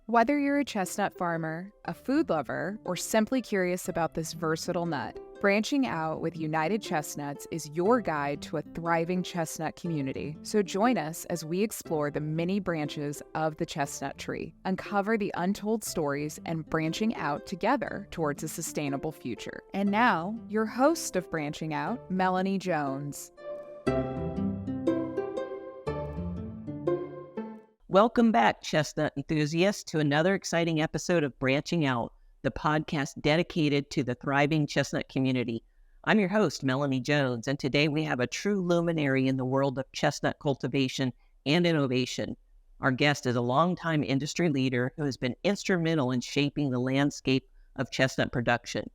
Whether you're a chestnut farmer, a food lover, or simply curious about this versatile nut, branching out with United Chestnuts is your guide to a thriving chestnut community. So join us as we explore the many branches of the chestnut tree, uncover the untold stories, and branching out together towards a sustainable future. And now, your host of Branching Out, Melanie Jones. Welcome back, chestnut enthusiasts, to another exciting episode of Branching Out, the podcast dedicated to the thriving chestnut community. I'm your host, Melanie Jones, and today we have a true luminary in the world of chestnut cultivation and innovation. Our guest is a longtime industry leader who has been instrumental in shaping the landscape of chestnut production.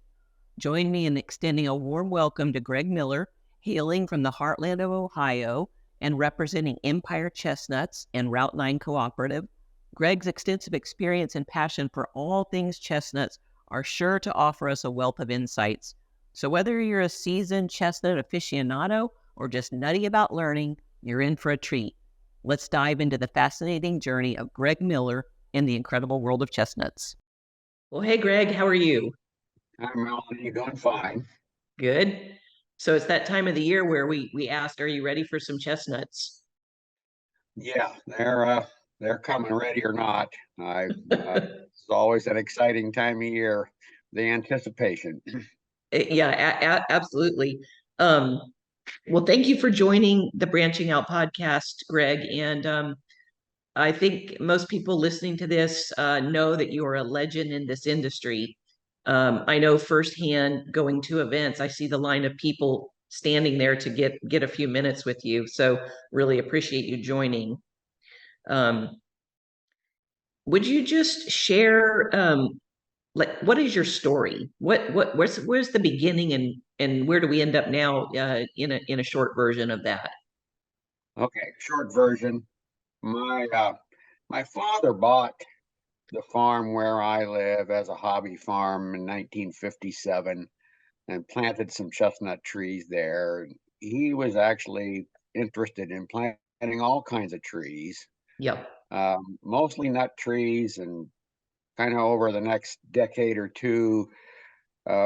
Join me in extending a warm welcome to Greg Miller, hailing from the heartland of Ohio and representing Empire Chestnuts and Route 9 Cooperative. Greg's extensive experience and passion for all things chestnuts are sure to offer us a wealth of insights. So whether you're a seasoned chestnut aficionado or just nutty about learning, you're in for a treat. Let's dive into the fascinating journey of Greg Miller in the incredible world of chestnuts. Well, hey, Greg, how are you? I'm Melanie, doing fine. Good. So it's that time of the year where we asked, are you ready for some chestnuts? Yeah, they're coming ready or not. It's always an exciting time of year, the anticipation. Yeah, absolutely. Um, well, thank you for joining the Branching Out podcast, Greg. And I think most people listening to this know that you are a legend in this industry. I know firsthand going to events, I see the line of people standing there to get a few minutes with you. So really appreciate you joining. Um, would you just share like what is your story? Where's the beginning and where do we end up now in a short version of that? Okay, short version. My father bought the farm where I live as a hobby farm in 1957 and planted some chestnut trees there. He was actually interested in planting all kinds of trees, Yep. mostly nut trees, and kind of over the next decade or two,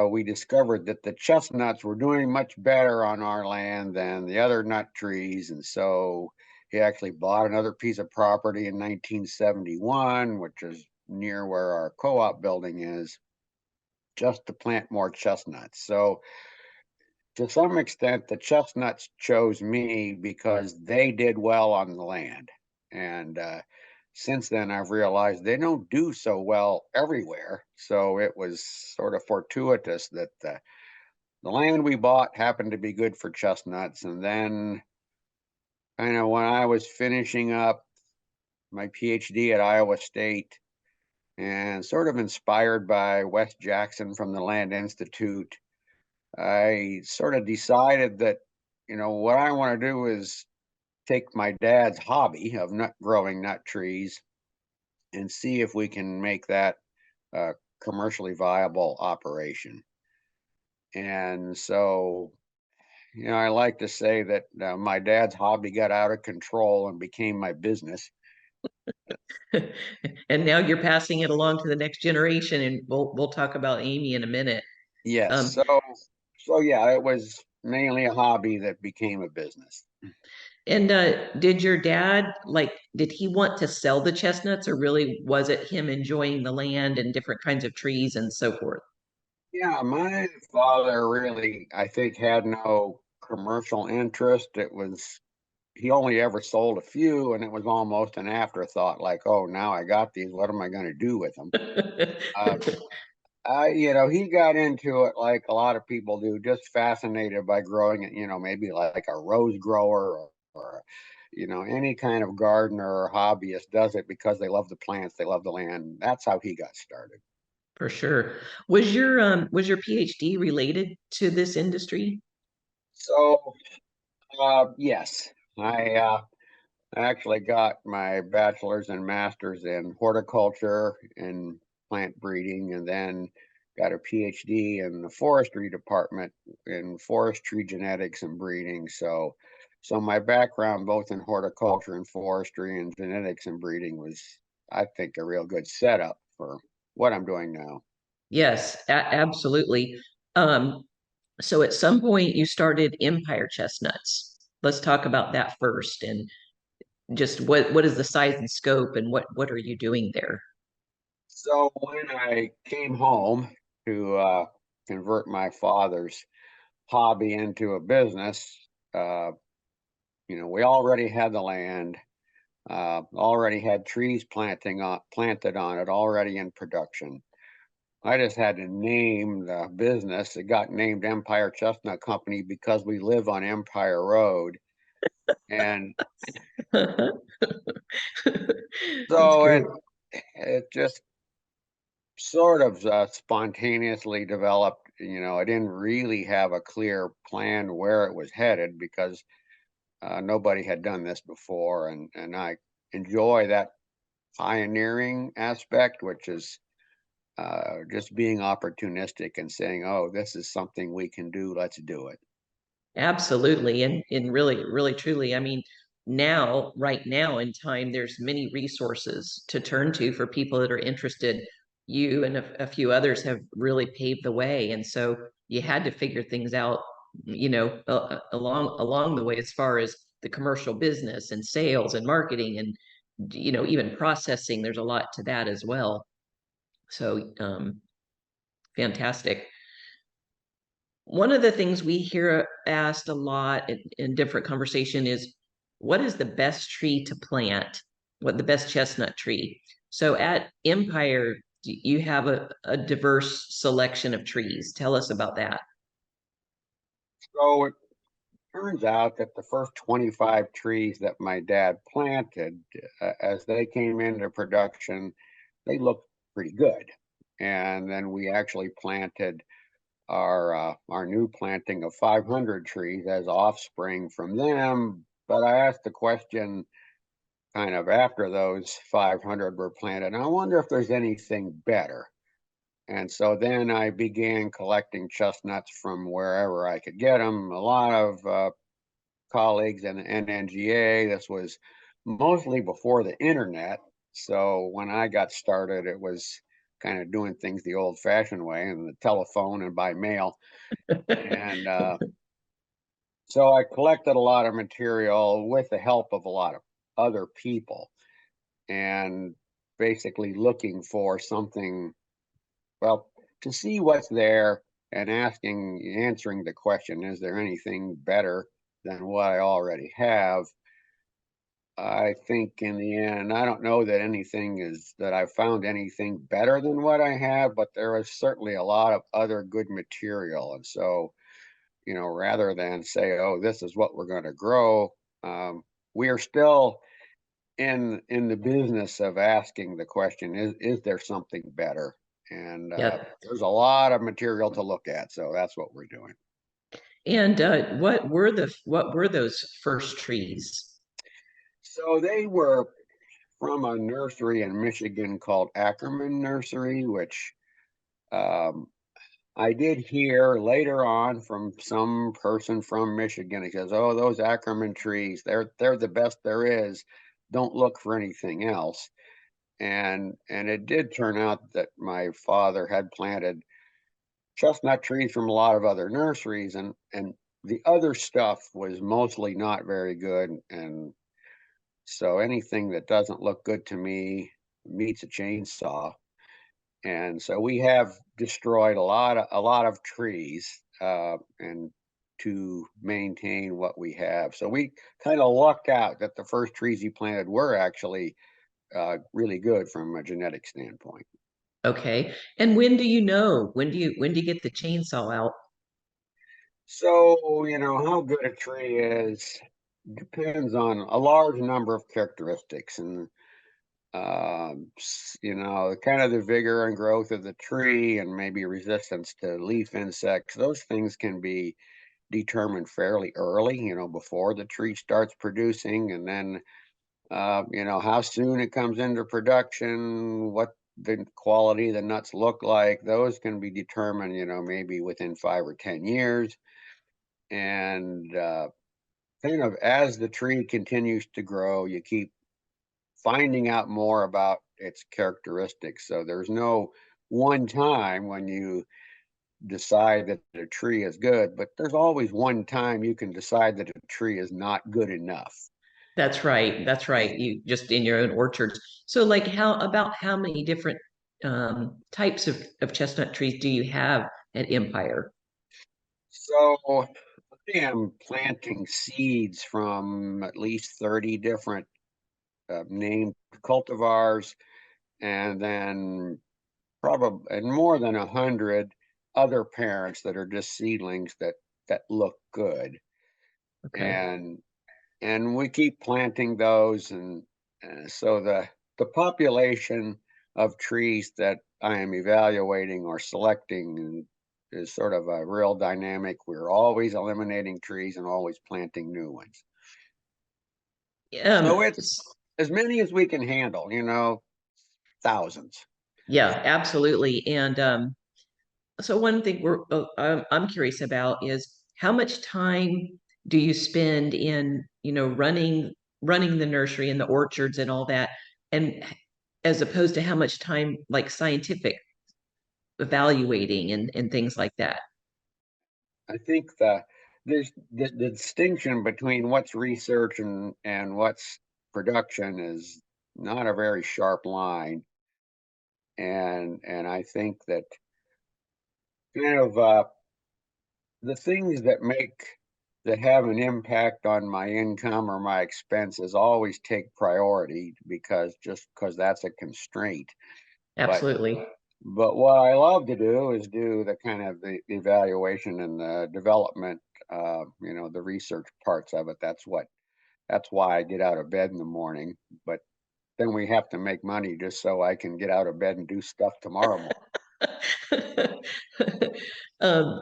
we discovered that the chestnuts were doing much better on our land than the other nut trees. And so he actually bought another piece of property in 1971, which is near where our co op building is, just to plant more chestnuts. So, to some extent, the chestnuts chose me because they did well on the land. And since then, I've realized they don't do so well everywhere. So it was sort of fortuitous that the land we bought happened to be good for chestnuts. And then, kind of when I was finishing up my PhD at Iowa State and sort of inspired by Wes Jackson from the Land Institute, I sort of decided that, what I want to do is take my dad's hobby of growing nut trees and see if we can make that a commercially viable operation. And so, I like to say that my dad's hobby got out of control and became my business. And now you're passing it along to the next generation, and we'll talk about Amy in a minute. Yes. Um, So yeah, it was mainly a hobby that became a business. and did your dad did he want to sell the chestnuts, or really was it him enjoying the land and different kinds of trees and so forth? Yeah, my father really, I think, had no commercial interest. He only ever sold a few, and it was almost an afterthought, like, oh, now I got these, what am I going to do with them? Uh, he got into it like a lot of people do, just fascinated by growing it, maybe like a rose grower or any kind of gardener or hobbyist does it because they love the plants, they love the land. That's how he got started. For sure. Was your PhD related to this industry? So, yes, I actually got my bachelor's and master's in horticulture and plant breeding, and then got a PhD in the forestry department in forestry genetics and breeding. So my background both in horticulture and forestry and genetics and breeding was I think, a real good setup for what I'm doing now. Yes, absolutely. Um, so at some point you started Empire Chestnuts. Let's talk about that first, and just what is the size and scope, and what are you doing there? So when I came home to convert my father's hobby into a business, uh, we already had the land, already had trees planted on it, already in production. I just had to name the business. It got named Empire Chestnut Company because we live on Empire Road. And That's so great. it just sort of spontaneously developed. I didn't really have a clear plan where it was headed because nobody had done this before. And I enjoy that pioneering aspect, which is just being opportunistic and saying, oh, this is something we can do. Let's do it. Absolutely. And really truly, I mean, right now in time, there's many resources to turn to for people that are interested. You and a few others have really paved the way. And so you had to figure things out, along the way, as far as the commercial business and sales and marketing and, even processing. There's a lot to that as well. So, fantastic. One of the things we hear asked a lot in different conversation is, what is the best tree to plant? What the best chestnut tree? So at Empire, you have a diverse selection of trees. Tell us about that. So it turns out that the first 25 trees that my dad planted, as they came into production, they looked pretty good. And then we actually planted our new planting of 500 trees as offspring from them. But I asked the question kind of after those 500 were planted, I wonder if there's anything better. And so then I began collecting chestnuts from wherever I could get them. A lot of colleagues in the NNGA. This was mostly before the internet. So when I got started, it was kind of doing things the old fashioned way and the telephone and by mail. And so I collected a lot of material with the help of a lot of other people and basically looking for something, well, to see what's there and answering the question, is there anything better than what I already have? I think in the end, I don't know that I've found anything better than what I have, but there is certainly a lot of other good material. And so, rather than say, oh, this is what we're going to grow, we are still in the business of asking the question, is there something better? And Yep. there's a lot of material to look at. So that's what we're doing. And what were those first trees? So they were from a nursery in Michigan called Ackerman Nursery, which um, I did hear later on from some person from Michigan. He says, "Oh, those Ackerman trees, they're the best there is. Don't look for anything else." And it did turn out that my father had planted chestnut trees from a lot of other nurseries, and the other stuff was mostly not very good. And so anything that doesn't look good to me meets a chainsaw. And so we have destroyed a lot of trees, and to maintain what we have. So we kind of lucked out that the first trees he planted were actually really good from a genetic standpoint. Okay. And when do you know? When do you get the chainsaw out? So how good a tree is depends on a large number of characteristics, and kind of the vigor and growth of the tree, and maybe resistance to leaf insects. Those things can be determined fairly early, before the tree starts producing. And then, how soon it comes into production, what the quality of the nuts look like. Those can be determined, maybe within 5 or 10 years. And kind of as the tree continues to grow, you keep finding out more about its characteristics. So there's no one time when you decide that a tree is good, but there's always one time you can decide that a tree is not good enough. That's right. That's right. You just in your own orchards. So like how many different types of chestnut trees do you have at Empire? So I am planting seeds from at least 30 different named cultivars, and then probably and more than 100 other parents that are just seedlings that look good. Okay. And we keep planting those, and so the population of trees that I am evaluating or selecting is sort of a real dynamic. We're always eliminating trees and always planting new ones. So it's as many as we can handle, thousands. Yeah, absolutely. And so one thing I'm curious about is how much time do you spend in, running the nursery and the orchards and all that, and as opposed to how much time like scientific evaluating and things like that. I think the distinction between what's research and what's production is not a very sharp line, and I think that kind of the things that have an impact on my income or my expenses always take priority because that's a constraint. But Absolutely. but what I love to do is do the kind of the evaluation and the development, the research parts of it. That's why I get out of bed in the morning. But then we have to make money just so I can get out of bed and do stuff tomorrow morning. um,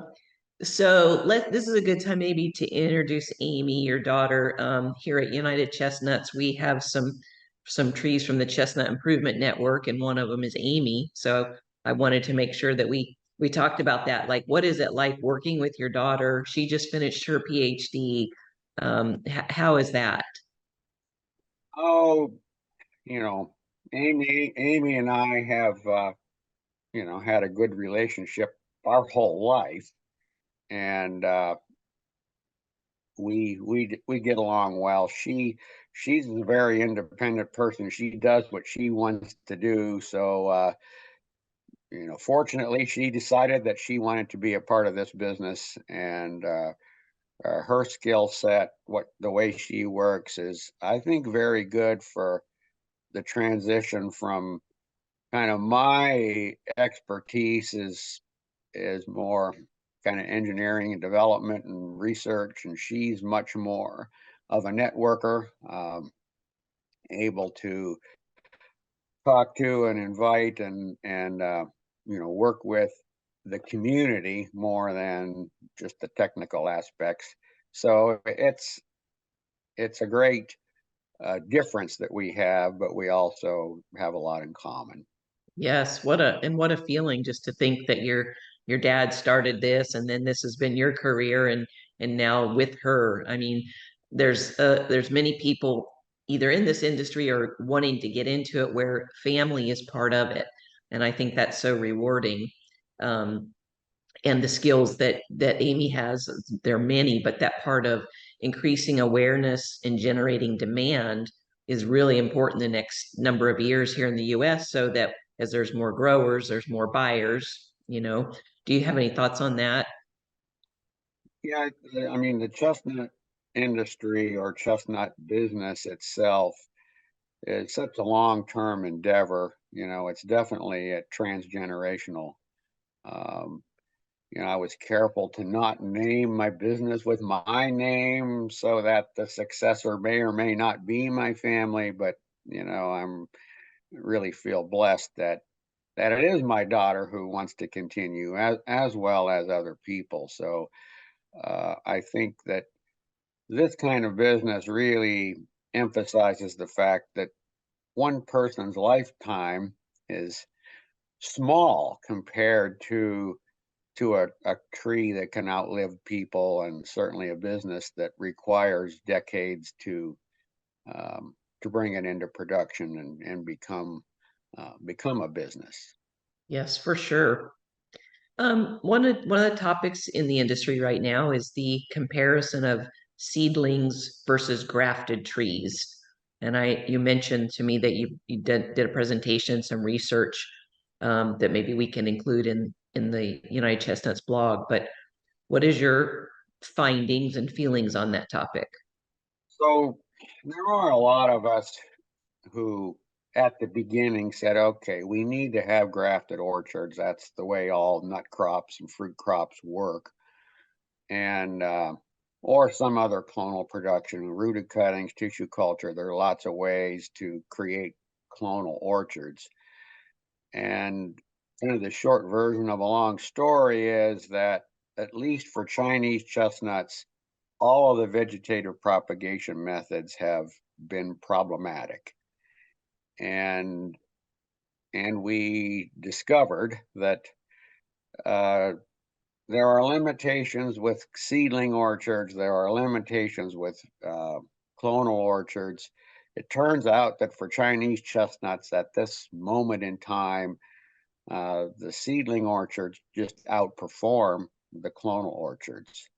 So this is a good time maybe to introduce Amy, your daughter. Here at United Chestnuts, we have some trees from the Chestnut Improvement Network, and one of them is Amy. So I wanted to make sure that we talked about that. Like, what is it like working with your daughter? She just finished her PhD. How is that? Oh, you know, Amy and I have had a good relationship our whole life, and we get along well. She's a very independent person. She does what she wants to do. So fortunately, she decided that she wanted to be a part of this business, and her skill set, the way she works, is I think very good for the transition from kind of my expertise is more kind of engineering and development and research, and she's much more of a networker, able to talk to and invite and work with the community more than just the technical aspects. So it's a great difference that we have, but we also have a lot in common. Yes, what a feeling just to think that your dad started this and then this has been your career and now with her. I mean, there's many people either in this industry or wanting to get into it where family is part of it. And I think that's so rewarding. Um, and the skills that Amy has, there are many, but that part of increasing awareness and generating demand is really important the next number of years here in the US so that as there's more growers, there's more buyers, Do you have any thoughts on that? Yeah, I mean, the chestnut industry or chestnut business itself is such a long-term endeavor. It's definitely a transgenerational. Um, I was careful to not name my business with my name so that the successor may or may not be my family, but I'm really feel blessed that it is my daughter who wants to continue as well as other people. So I think that this kind of business really emphasizes the fact that one person's lifetime is small compared to a tree that can outlive people, and certainly a business that requires decades to bring it into production and become a business. Yes, for sure. One of the topics in the industry right now is the comparison of seedlings versus grafted trees. And you mentioned to me that you did a presentation, some research that maybe we can include in the United Chestnuts blog. But what is your findings and feelings on that topic? So there are a lot of us who at the beginning said, okay, we need to have grafted orchards. That's the way all nut crops and fruit crops work. And or some other clonal production, rooted cuttings, tissue culture. There are lots of ways to create clonal orchards. And kind of the short version of a long story is that, at least for Chinese chestnuts, all of the vegetative propagation methods have been problematic. And we discovered that there are limitations with seedling orchards. There are limitations with clonal orchards. It turns out that for Chinese chestnuts at this moment in time, the seedling orchards just outperform the clonal orchards.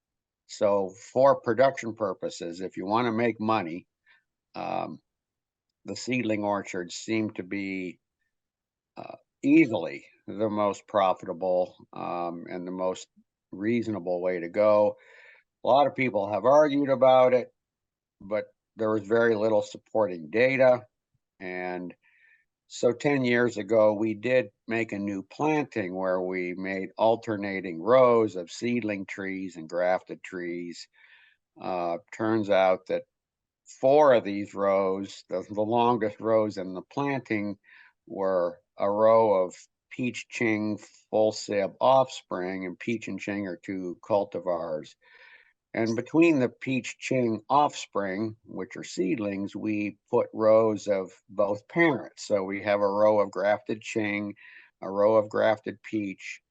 So for production purposes, if you want to make money, the seedling orchards seem to be easily the most profitable and the most reasonable way to go. A lot of people have argued about it, but there was very little supporting data. And so 10 years ago, we did make a new planting where we made alternating rows of seedling trees and grafted trees. Turns out that 4 of these rows, the longest rows in the planting, were a row of peach ching full sib offspring, and peach and ching are 2 cultivars. And between the peach ching offspring, which are seedlings, we put rows of both parents. So we have a row of grafted ching, a row of grafted peach,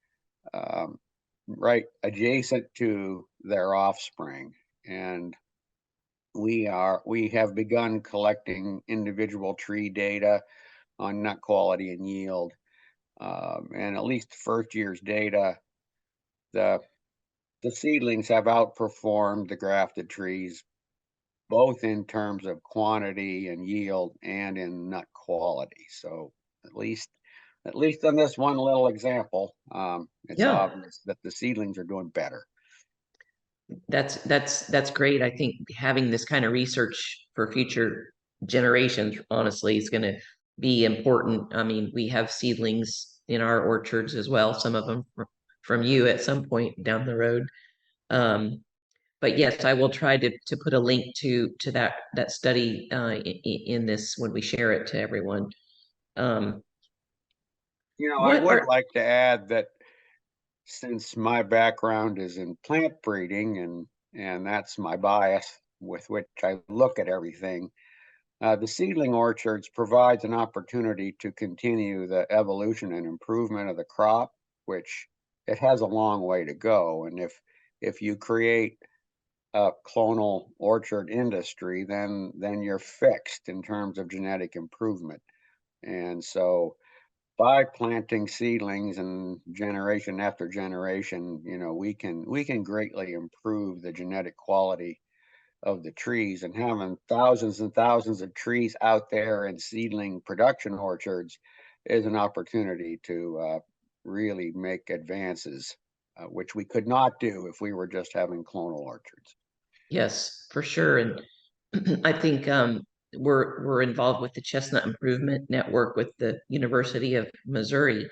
right adjacent to their offspring. And we have begun collecting individual tree data on nut quality and yield. And at least the first year's data, the seedlings have outperformed the grafted trees, both in terms of quantity and yield and in nut quality. So at least on this one little example, it's Yeah. obvious that the seedlings are doing better. That's great. I think having this kind of research for future generations, honestly, is going to be important. I mean, we have seedlings in our orchards as well, some of them from you at some point down the road. But yes, I will try to put a link to that study in this when we share it to everyone. I What would are like to add that since my background is in plant breeding, and that's my bias with which I look at everything, the seedling orchards provides an opportunity to continue the evolution and improvement of the crop, which it has a long way to go. And if you create a clonal orchard industry, then you're fixed in terms of genetic improvement. And so by planting seedlings and generation after generation, we can greatly improve the genetic quality of the trees. And having thousands and thousands of trees out there in seedling production orchards is an opportunity to really make advances, which we could not do if we were just having clonal orchards. Yes, for sure. And I think we're involved with the Chestnut Improvement Network with the University of Missouri,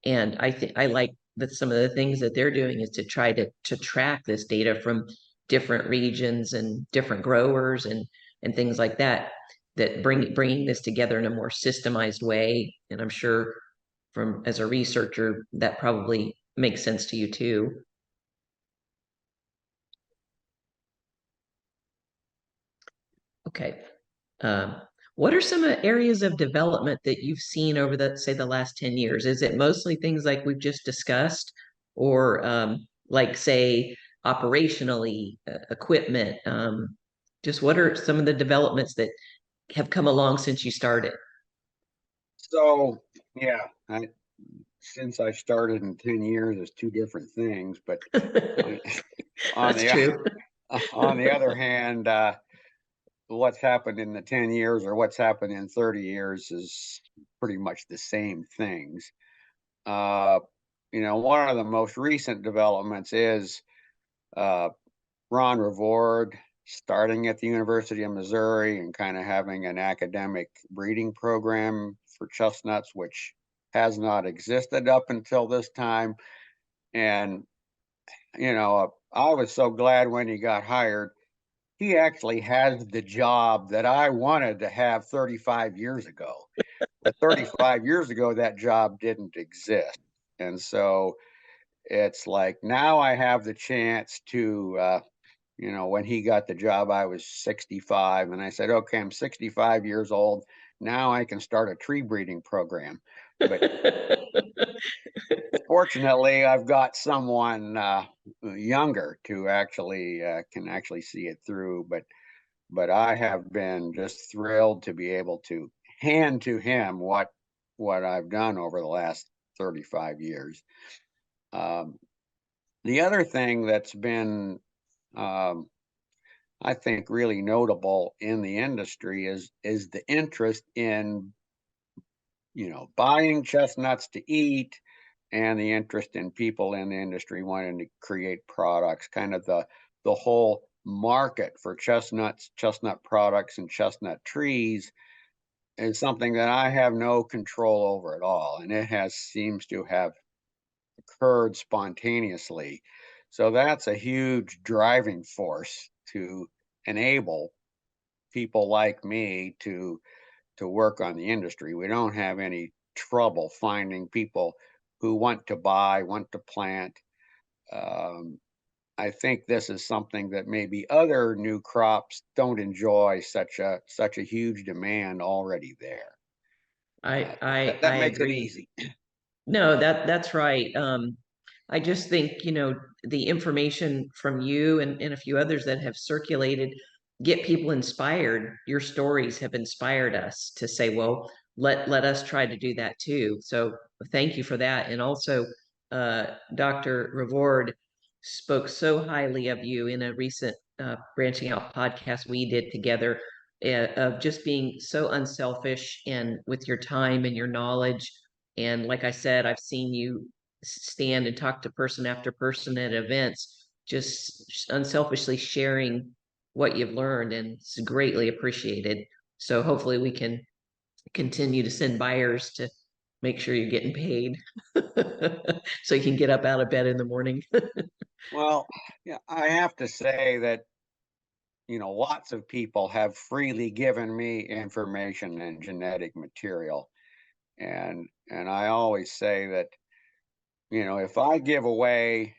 and I think I like that some of the things that they're doing is to try to track this data from different regions and different growers and things like that. That bringing this together in a more systemized way, and I'm sure from as a researcher that probably makes sense to you too. Okay. Um, what are some areas of development that you've seen over say the last 10 years? Is it mostly things like we've just discussed, or like say operationally equipment? Just what are some of the developments that have come along since you started? So, yeah, since I started in 10 years, it's two different things. But on, on That's the true. on the other hand, what's happened in the 10 years or what's happened in 30 years is pretty much the same things. Uh, one of the most recent developments is uh, Ron Reward starting at the University of Missouri and kind of having an academic breeding program for chestnuts, which has not existed up until this time. And, I was so glad when he got hired. He actually has the job that I wanted to have 35 years ago. But 35 years ago, that job didn't exist. And so it's like now I have the chance to, when he got the job, I was 65. And I said, okay, I'm 65 years old. Now I can start a tree breeding program. But fortunately, I've got someone younger to actually can actually see it through. But I have been just thrilled to be able to hand to him what I've done over the last 35 years. Um, the other thing that's been, um, I think, really notable in the industry is the interest in buying chestnuts to eat, and the interest in people in the industry wanting to create products. Kind of the whole market for chestnuts, chestnut products, and chestnut trees is something that I have no control over at all, and it has seems to have occurred spontaneously. So that's a huge driving force to enable people like me to work on the industry. We don't have any trouble finding people who want to buy, want to plant. Um, I think this is something that maybe other new crops don't enjoy such a huge demand already there. I I That I makes it agree. easy. No, that's right. I just think, the information from you and a few others that have circulated get people inspired. Your stories have inspired us to say, well, let us try to do that too. So thank you for that. And also, Dr. Reward spoke so highly of you in a recent Branching Out podcast we did together, of just being so unselfish and with your time and your knowledge. And like I said, I've seen you stand and talk to person after person at events, just unselfishly sharing what you've learned, and it's greatly appreciated. So hopefully we can continue to send buyers to make sure you're getting paid so you can get up out of bed in the morning. Well, yeah, I have to say that, lots of people have freely given me information and genetic material. And I always say that, if I give away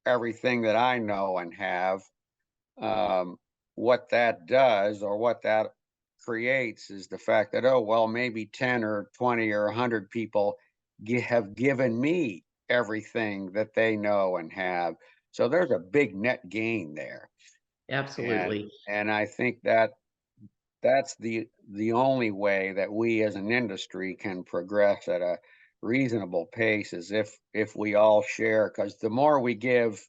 everything that I know and have, um, what that does or what that creates is the fact that, oh, well, maybe 10 or 20 or 100 people have given me everything that they know and have. So there's a big net gain there. And Absolutely. and I think that that's the only way that we as an industry can progress at a reasonable pace is if we all share, because the more we give,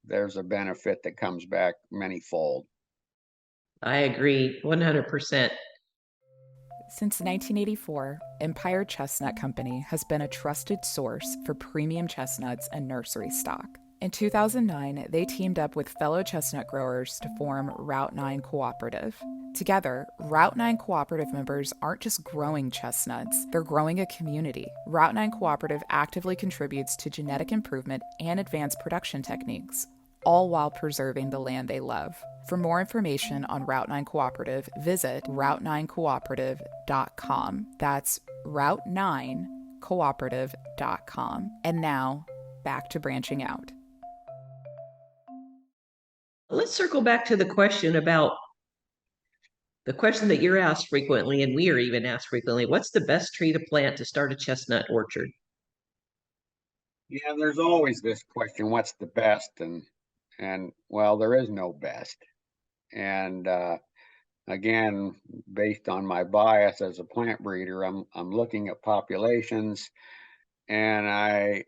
there's a benefit that comes back manyfold. I agree 100%. Since 1984, Empire Chestnut Company has been a trusted source for premium chestnuts and nursery stock. In 2009, they teamed up with fellow chestnut growers to form Route 9 Cooperative. Together, Route 9 Cooperative members aren't just growing chestnuts, they're growing a community. Route 9 Cooperative actively contributes to genetic improvement and advanced production techniques, all while preserving the land they love. For more information on Route 9 Cooperative, visit route9cooperative.com. That's route9cooperative.com. And now, back to branching out. Let's circle back to the question that you're asked frequently, and we are even asked frequently. What's the best tree to plant to start a chestnut orchard? Yeah, there's always this question, what's the best? And well, there is no best. And again, based on my bias as a plant breeder, I'm looking at populations, and I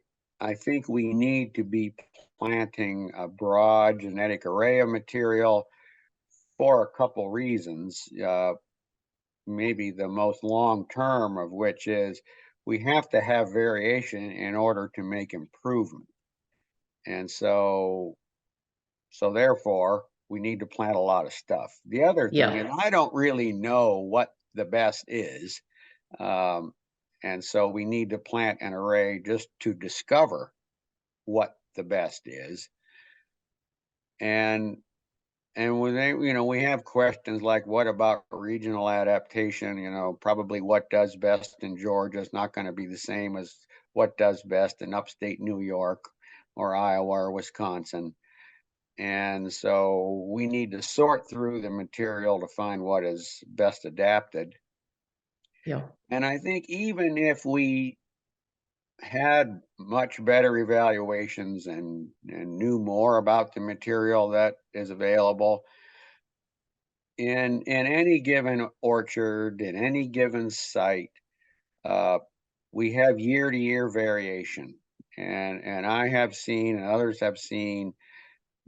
think we need to be planting a broad genetic array of material for a couple reasons. Maybe the most long term of which is we have to have variation in order to make improvement. And so therefore we need to plant a lot of stuff. The other thing is Yeah. I don't really know what the best is. Um, and so we need to plant an array just to discover what the best is. And when they, we have questions like, what about regional adaptation? Probably what does best in Georgia is not going to be the same as what does best in upstate New York or Iowa or Wisconsin. And so we need to sort through the material to find what is best adapted. Yeah. And I think even if we had much better evaluations and knew more about the material that is available, in any given orchard, in any given site, uh, we have year to year variation. And I have seen, and others have seen,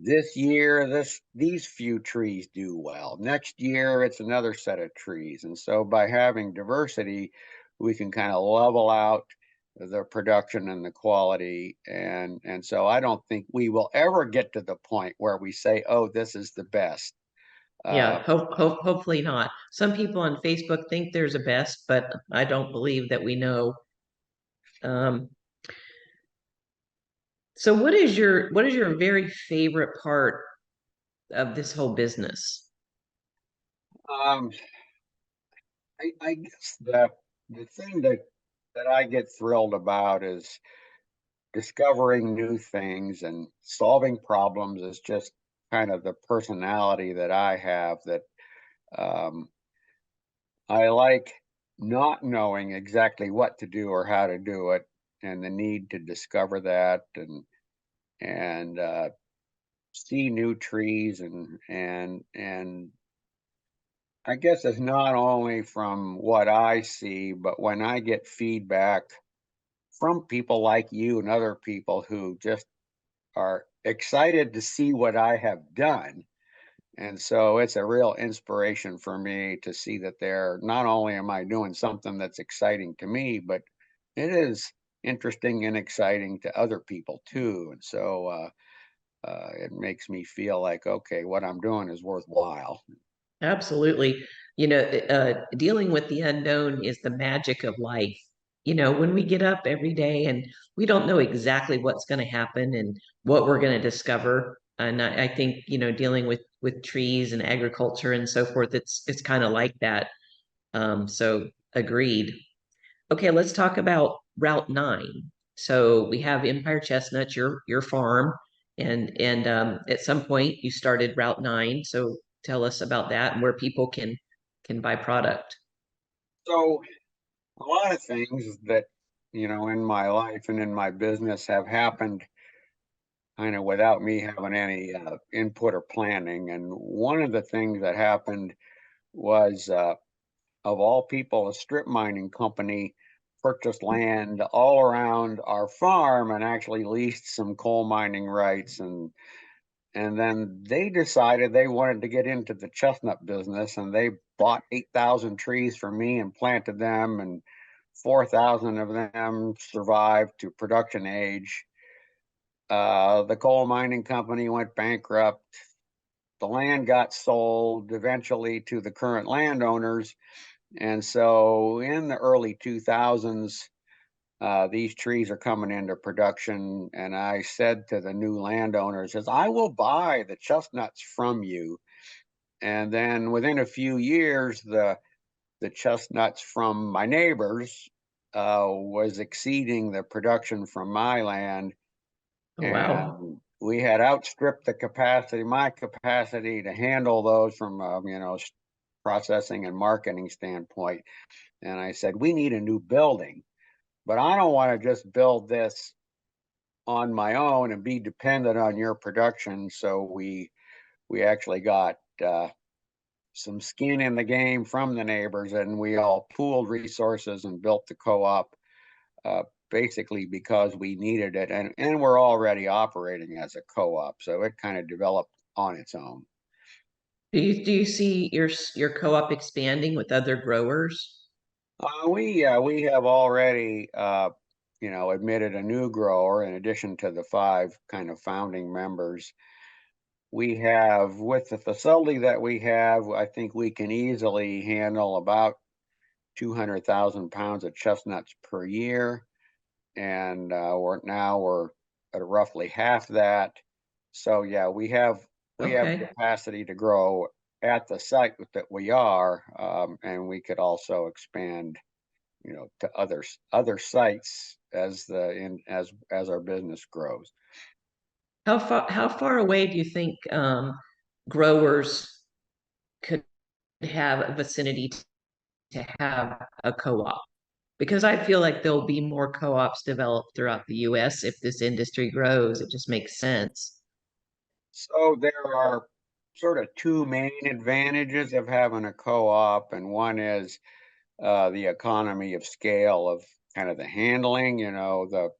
this year these few trees do well. Next year it's another set of trees. And so by having diversity, we can kind of level out the production and the quality. And so I don't think we will ever get to the point where we say, oh, this is the best. Yeah. Uh, Hopefully not. Some people on Facebook think there's a best, but I don't believe that we know. Um, so what is your very favorite part of this whole business? um, I guess the thing that I get thrilled about is discovering new things and solving problems is just kind of the personality that I have, that um, I like not knowing exactly what to do or how to do it, and the need to discover that and see new trees and I guess it's not only from what I see, but when I get feedback from people like you and other people who just are excited to see what I have done. And so it's a real inspiration for me to see that they're not only am I doing something that's exciting to me, but it is interesting and exciting to other people too. And so it makes me feel like, okay, what I'm doing is worthwhile. Absolutely. Dealing with the unknown is the magic of life. When we get up every day and we don't know exactly what's going to happen and what we're going to discover. And I think, dealing with trees and agriculture and so forth, it's kind of like that. So agreed. Okay, let's talk about Route 9. So we have Empire Chestnuts, your farm, and at some point you started Route 9. So tell us about that and where people can buy product. So a lot of things that, in my life and in my business have happened kind of without me having any input or planning. And one of the things that happened was, of all people, a strip mining company purchased land all around our farm and actually leased some coal mining rights. And then they decided they wanted to get into the chestnut business, and they bought 8,000 trees from me and planted them, and 4,000 of them survived to production age. The coal mining company went bankrupt. The land got sold eventually to the current landowners. And so in the early 2000s, these trees are coming into production. And I said to the new landowners, "As I will buy the chestnuts from you." And then within a few years, the chestnuts from my neighbors was exceeding the production from my land. Oh, wow. And we had outstripped my capacity to handle those from processing and marketing standpoint. And I said, we need a new building, but I don't want to just build this on my own and be dependent on your production. So we actually got some skin in the game from the neighbors, and we all pooled resources and built the co-op, uh, basically because we needed it, and we're already operating as a co-op, so it kind of developed on its own. Do you see your co-op expanding with other growers? We have already admitted a new grower in addition to the five kind of founding members. We have, with the facility that we have, I think we can easily handle about 200,000 pounds of chestnuts per year, and we're at roughly half that. So yeah, we have Okay. capacity to grow at the site that we are, and we could also expand, to other sites as our business grows. How far away do you think growers could have a vicinity to have a co-op? Because I feel like there'll be more co-ops developed throughout the U.S. if this industry grows. It just makes sense. So there are sort of two main advantages of having a co-op, and one is the economy of scale of kind of the handling, the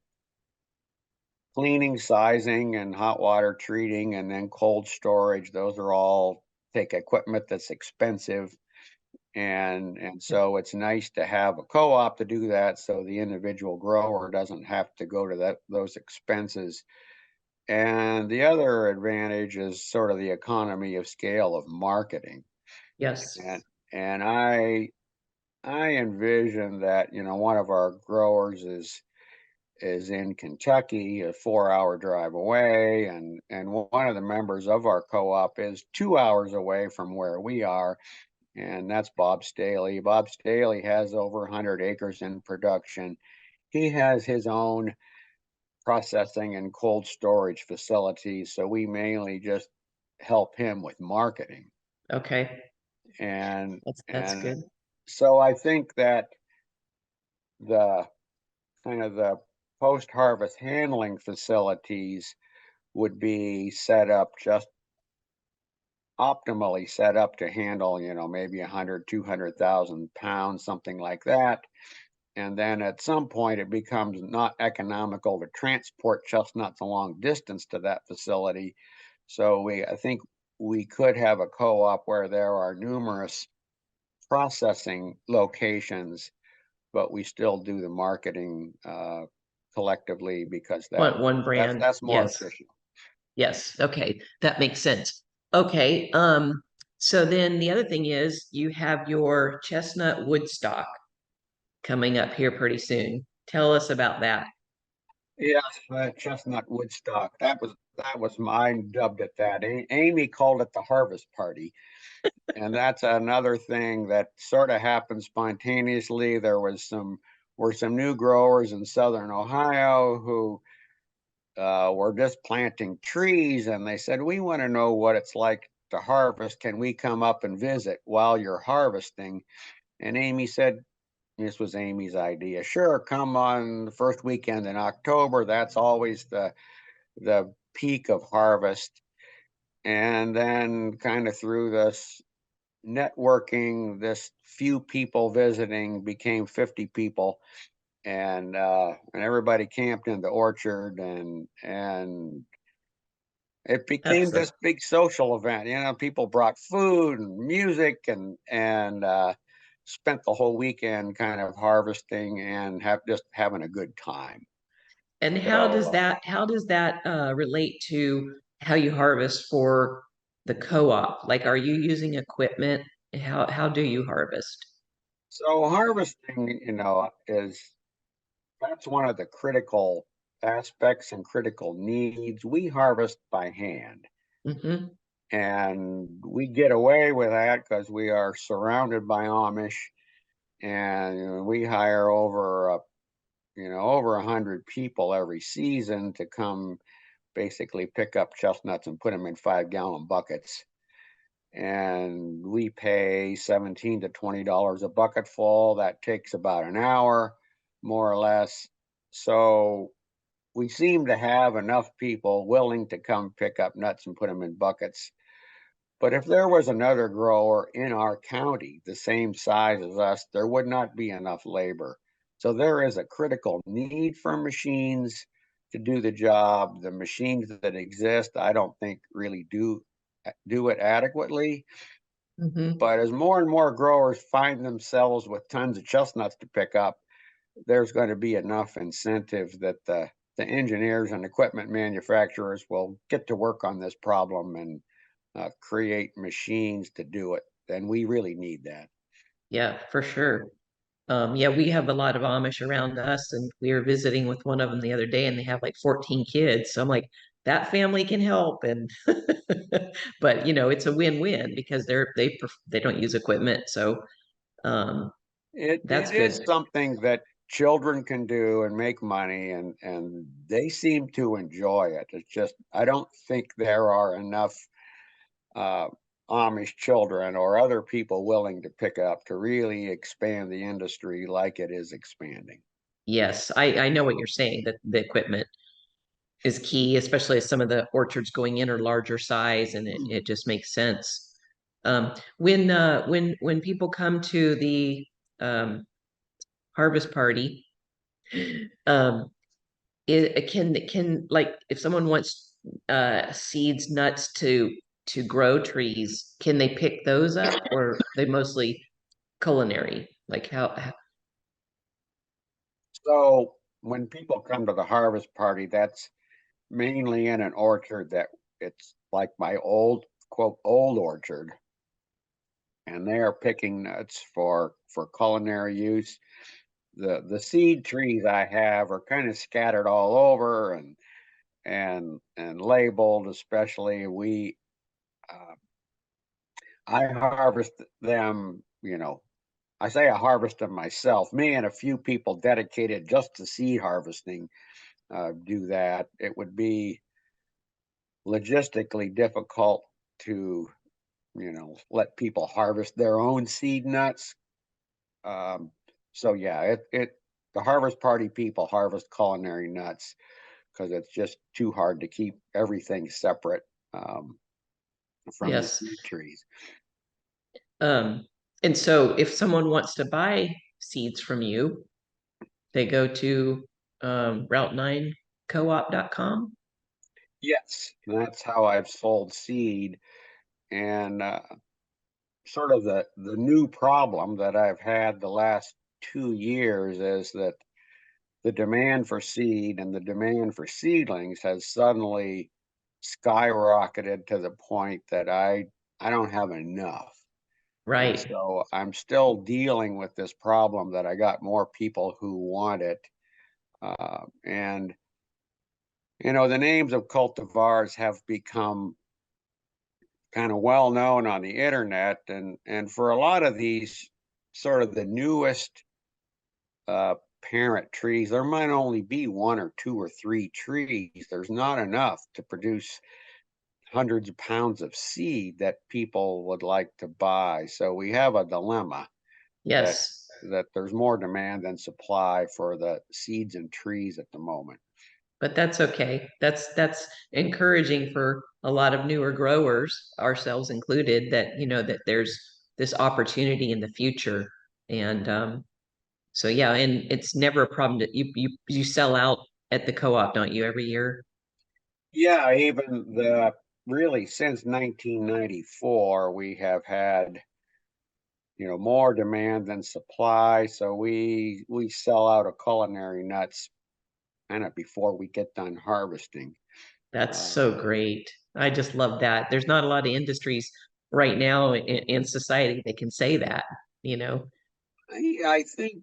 cleaning, sizing, and hot water treating, and then cold storage. Those are all take equipment that's expensive, and so it's nice to have a co-op to do that, so the individual grower doesn't have to go to those expenses. And the other advantage is sort of the economy of scale of marketing. Yes. And and I envision that, one of our growers is in Kentucky, a 4-hour drive away, and one of the members of our co-op is 2 hours away from where we are, and that's Bob Staley. Bob Staley has over 100 acres in production. He has his own processing and cold storage facilities, so we mainly just help him with marketing. Okay. And That's and good. so I think that the kind of the post-harvest handling facilities would be set up just optimally set up to handle, maybe 100, 200,000 pounds, something like that. And then at some point, it becomes not economical to transport chestnuts a long distance to that facility. So I think we could have a co-op where there are numerous processing locations, but we still do the marketing collectively because One brand. that's more Yes. efficient. Yes. Okay. That makes sense. Okay. So then the other thing is you have your Chestnut Woodstock coming up here pretty soon. Tell us about that. Yes, Chestnut Woodstock. That was mine dubbed it that. Amy called it the harvest party, and that's another thing that sort of happened spontaneously. There were some new growers in southern Ohio who were just planting trees, and they said, "We want to know what it's like to harvest. Can we come up and visit while you're harvesting?" And Amy said, this was Amy's idea. Sure, come on the first weekend in October. That's always the peak of harvest. And then kind of through this networking, this few people visiting became 50 people, and everybody camped in the orchard, and it became That's this big social event. People brought food and music, and spent the whole weekend kind of harvesting and just having a good time. and So how does that relate to how you harvest for the co-op? Like, are you using equipment? How do you harvest? so harvesting, is that's one of the critical aspects and critical needs. We harvest by hand, Hmm. and we get away with that because we are surrounded by Amish, and we hire over 100 people every season to come basically pick up chestnuts and put them in 5-gallon buckets. And we pay $17 to $20 a bucket full. That takes about an hour, more or less. So we seem to have enough people willing to come pick up nuts and put them in buckets. But if there was another grower in our county the same size as us, there would not be enough labor. So there is a critical need for machines to do the job. The machines that exist, I don't think really do it adequately. Hmm. But as more and more growers find themselves with tons of chestnuts to pick up, there's going to be enough incentive that the engineers and equipment manufacturers will get to work on this problem and create machines to do it. And we really need that. Yeah, for sure. Yeah, we have a lot of Amish around us, and we were visiting with one of them the other day, and they have like 14 kids. So I'm like, that family can help, and but it's a win-win because they don't use equipment, so um, It that's is good. something that children can do and make money, and they seem to enjoy it. It's just I don't think there are enough uh, Amish children or other people willing to pick up to really expand the industry like it is expanding. Yes, I know what you're saying, that the equipment is key, especially as some of the orchards going in are larger size, and it just makes sense. When people come to the um, harvest party, um, it can, like, if someone wants seeds, nuts to grow trees, can they pick those up, or they mostly culinary? Like how So when people come to the harvest party, that's mainly in an orchard that it's like my old quote old orchard, and they are picking nuts for culinary use. The seed trees I have are kind of scattered all over and labeled. Especially uh, I harvest them. I say I harvest them myself. Me and a few people dedicated just to seed harvesting do that. It would be logistically difficult to let people harvest their own seed nuts. Um, so yeah, it the harvest party people harvest culinary nuts because it's just too hard to keep everything separate from the yes. seed trees. Um, and so if someone wants to buy seeds from you, they go to route9coop.com. Yes, that's how I've sold seed, and sort of the new problem that I've had the last 2 years is that the demand for seed and the demand for seedlings has suddenly skyrocketed to the point that I don't have enough. And Right. so I'm still dealing with this problem that I got more people who want it. And the names of cultivars have become kind of well known on the internet, and for a lot of these sort of the newest uh, parent trees, there might only be one or two or three trees. There's not enough to produce hundreds of pounds of seed that people would like to buy. So we have a dilemma that Yes. there's more demand than supply for the seeds and trees at the moment. But that's okay. That's encouraging for a lot of newer growers, ourselves included, that that there's this opportunity in the future. And so yeah, and it's never a problem that you sell out at the co-op, don't you, every year? Yeah, even the really since 1994, we have had more demand than supply. So we sell out of culinary nuts kind of before we get done harvesting. That's so Um, great. I just love that. There's not a lot of industries right now in society that can say that, you know. I think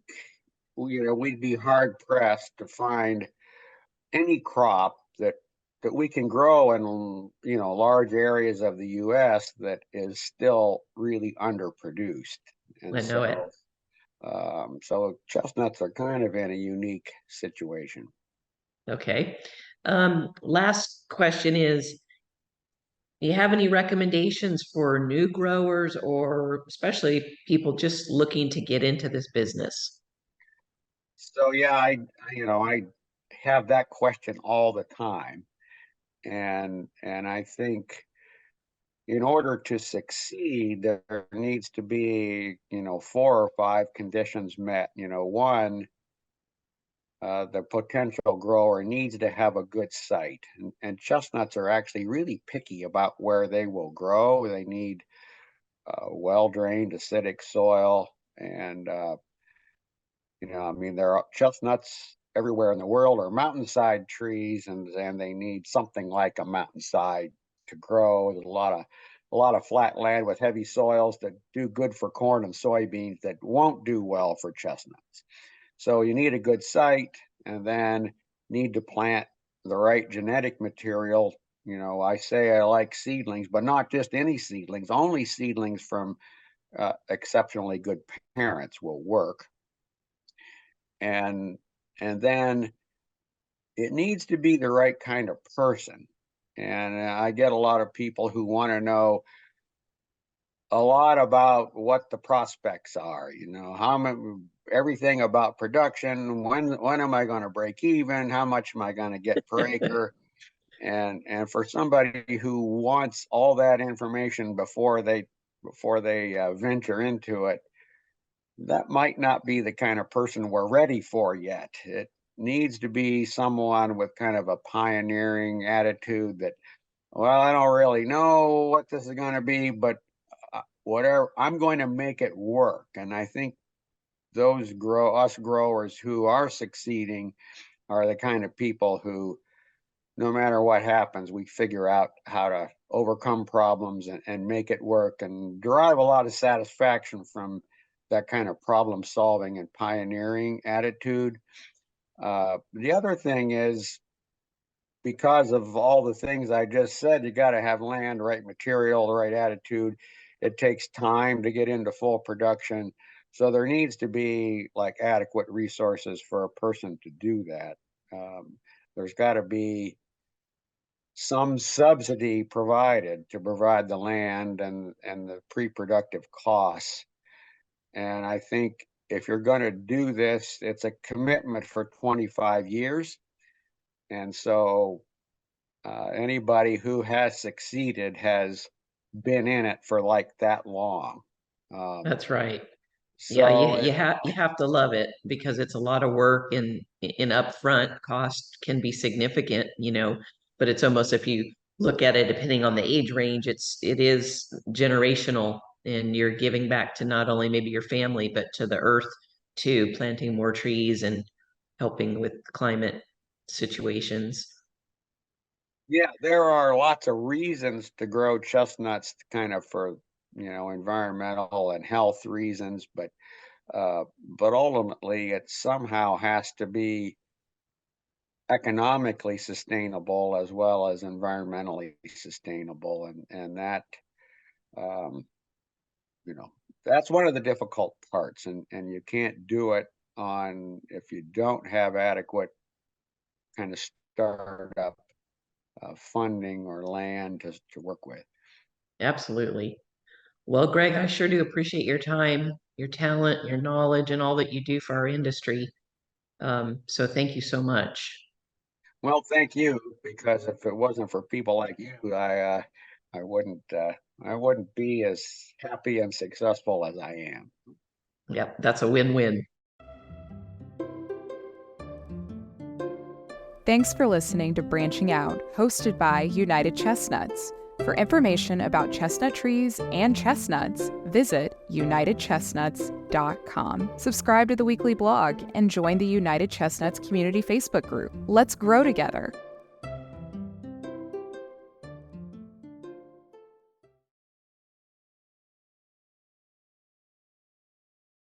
we'd be hard pressed to find any crop that we can grow in large areas of the U.S. that is still really underproduced, and I know it. so chestnuts are kind of in a unique situation. Okay. Last question is, do you have any recommendations for new growers, or especially people just looking to get into this business? So yeah, I have that question all the time, and I think in order to succeed, there needs to be, 4 or 5 conditions met. One, the potential grower needs to have a good site. And chestnuts are actually really picky about where they will grow. They need well-drained, acidic soil. And, I mean, there are chestnuts everywhere in the world are mountainside trees, and they need something like a mountainside to grow. There's a lot of flat land with heavy soils that do good for corn and soybeans that won't do well for chestnuts. So you need a good site, and then need to plant the right genetic material. I say I like seedlings, but not just any seedlings. Only seedlings from exceptionally good parents will work. And then it needs to be the right kind of person. And I get a lot of people who want to know a lot about what the prospects are, how much, everything about production. When am I going to break even? How much am I going to get per acre? And for somebody who wants all that information before they venture into it, that might not be the kind of person we're ready for yet. It needs to be someone with kind of a pioneering attitude that, well, I don't really know what this is going to be, but whatever, I'm going to make it work. And I think us growers who are succeeding are the kind of people who, no matter what happens, we figure out how to overcome problems and make it work, and derive a lot of satisfaction from that kind of problem solving and pioneering attitude. The other thing is, because of all the things I just said, you got to have land, right material, the right attitude. It takes time to get into full production. So there needs to be like adequate resources for a person to do that. There's got to be some subsidy provided to provide the land and the pre-productive costs. And I think if you're going to do this, it's a commitment for 25 years. And so anybody who has succeeded has been in it for like that long. That's right. Yeah, So you have to love it because it's a lot of work, and in upfront cost can be significant, but it's almost, if you look at it depending on the age range, it is generational, and you're giving back to not only maybe your family but to the earth too, planting more trees and helping with climate situations. yeah, there are lots of reasons to grow chestnuts, kind of for environmental and health reasons, but ultimately it somehow has to be economically sustainable as well as environmentally sustainable, and that um, you know that's one of the difficult parts, and you can't do it on if you don't have adequate kind of startup funding or land to work with. Absolutely. Well, Greg, I sure do appreciate your time, your talent, your knowledge, and all that you do for our industry. So thank you so much. Well, thank you, because if it wasn't for people like you, I wouldn't be as happy and successful as I am. Yep, that's a win-win. Thanks for listening to Branching Out, hosted by United Chestnuts. For information about chestnut trees and chestnuts, visit unitedchestnuts.com. Subscribe to the weekly blog and join the United Chestnuts community Facebook group. Let's grow together.